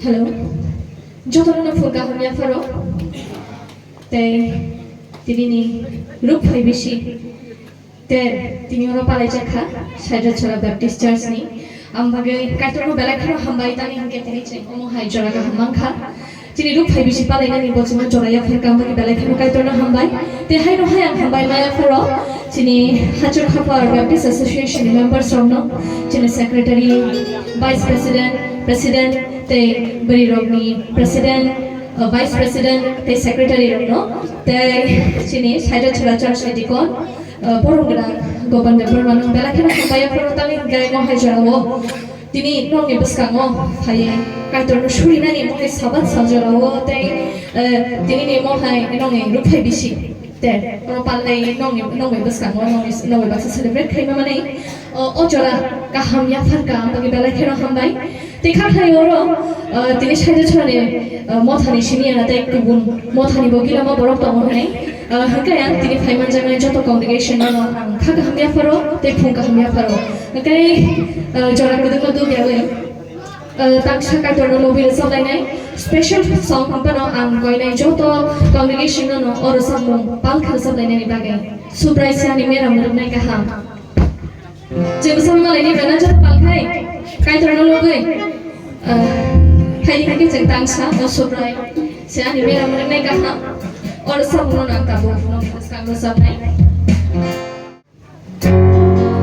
Hello. Jotana fuga hamya pharo. Te tini look hai bishi. Te tini oro palai jakha. Soichajak Baptist Church ni. Ambagai kaitoro belakero hambai tani hangke tini cheng omo hai joraga hamangkha. Tini look hai bishi palai nani bojima joraya phirka ambagi belakero kaitoro hambai. Te hai no hai ang hambai maya pharo. Tini HAPHAR Baptist Association members romno. Tini secretary, vice president, te Bebak president, vice president, te secretary romno. Te tini Soichajak church ni dikon. Porongran goban de bermanung belakero hambai pharo tani gai mo hai jorawo. Tini nong ni beskango hai kaitoro shuri nani mo hai sabat sajarawo te tini ni mo hai nong ni look hai bishi. There, kalau palai nong beskan, nong baksa celebrate kaya mana ojora kaham ya farka, bagi balai kena hambai. Tikar hari orang, tini Soichajak ni mothani sini ada kubun mothani bagi lama borok tamu ni. Kaya tini payman jangan joto congregation nong kaham ya faro, phru kaham ya faro. Kaya jora kedua dia Tangsa kaitoro lobi resabdai nai special song kampano ang goi nai joto congregation no Rwchapmung palkha resabdai nai bagai Subrai siani Mera Muruknai Kaham Jeng sama malai ni bana joto palkhai kaitoro lobi hai ni ke jeng tangsa no Subrai siani Mera Muruknai Kaham Rwchapmung no tabu no skang resabdai Subrai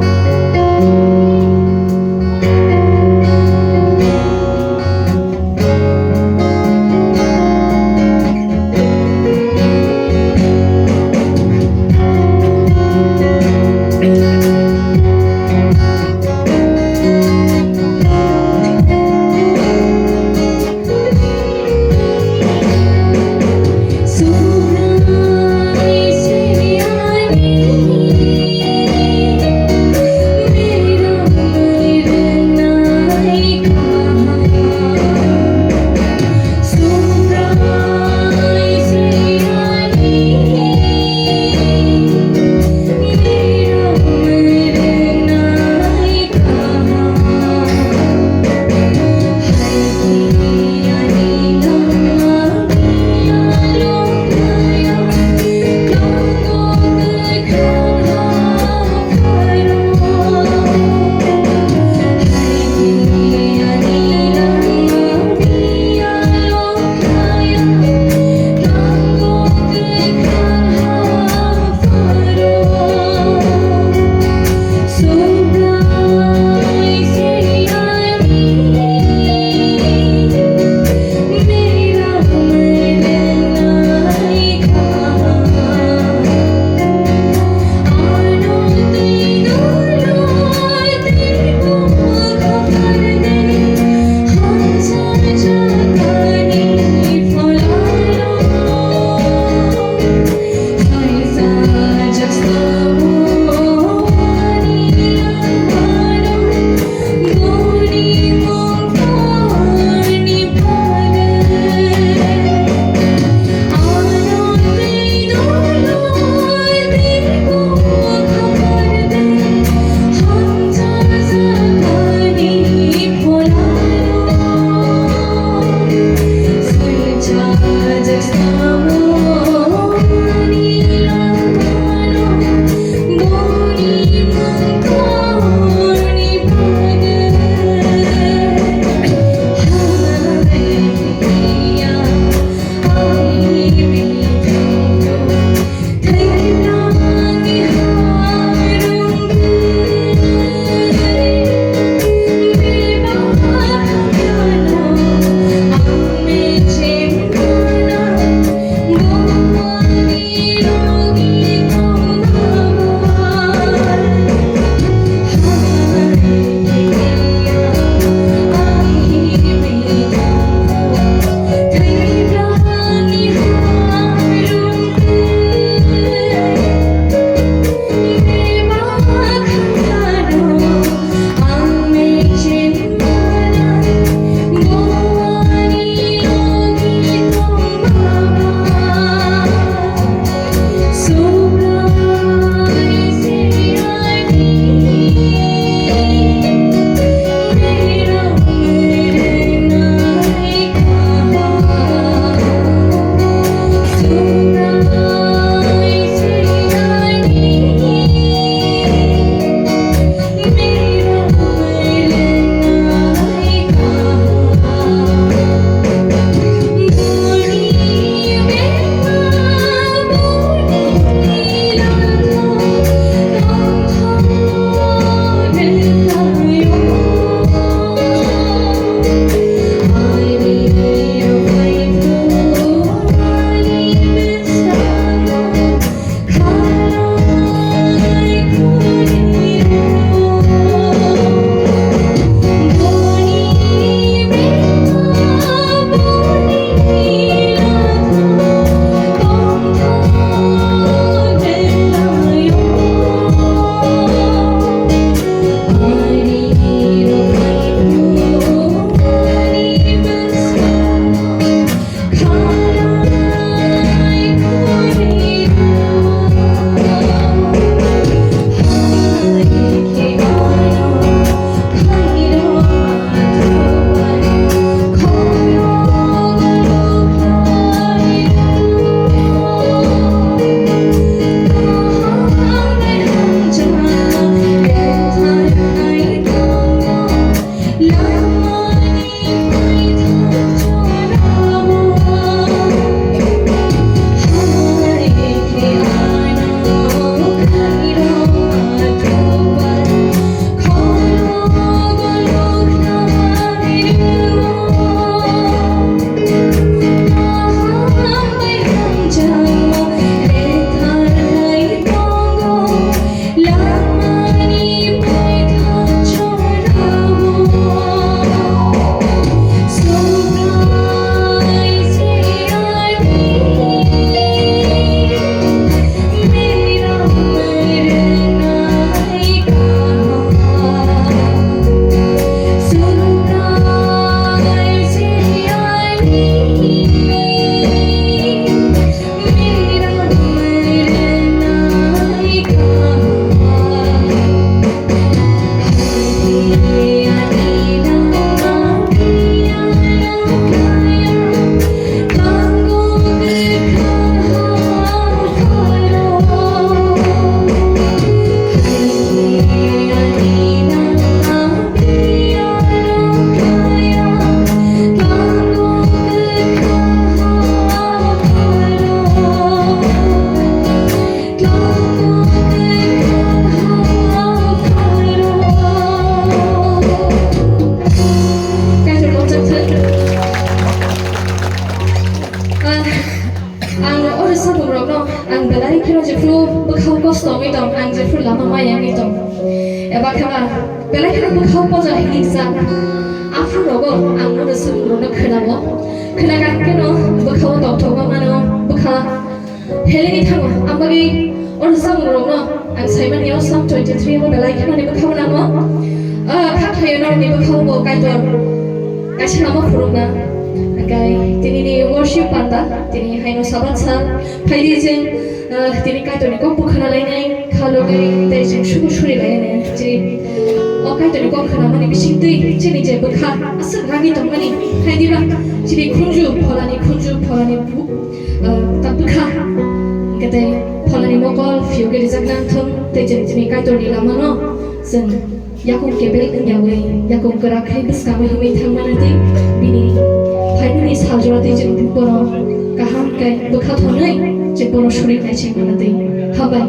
songi dong angje phru lama mayang ni dong eba khama belai khana bukhau poja hilisa afro rogo angmo de sum rono khnamo khnaga keno bukhau dong thoga mano bukha helini thango amagi on sam rono ang saiman yo sam 23 mo belai khana ni bukhau namo khathayo no ni bukhau bo kaitor kachama phuruna kai tini ni worship panda tini haino sabat sal phaidi jeng tini kaitor ni kok bukhana lainai khalo gai dai jeng shubu shuri lainai ji o kaitor ni kok khana mani bising tui chini je bukha asal ragi tongmani phaidi ba chini khunju pholani bu ta bukha kete pholani mokol fiuge rizaknang thum dai jeng tini kaitor ni lamano jeng yakung kebel nyawe yakung kerakai beskamu himwi thang manati bini phaini saljorati jeng bono kaham kai bukha thonai je bono shuri nai cheng manati habai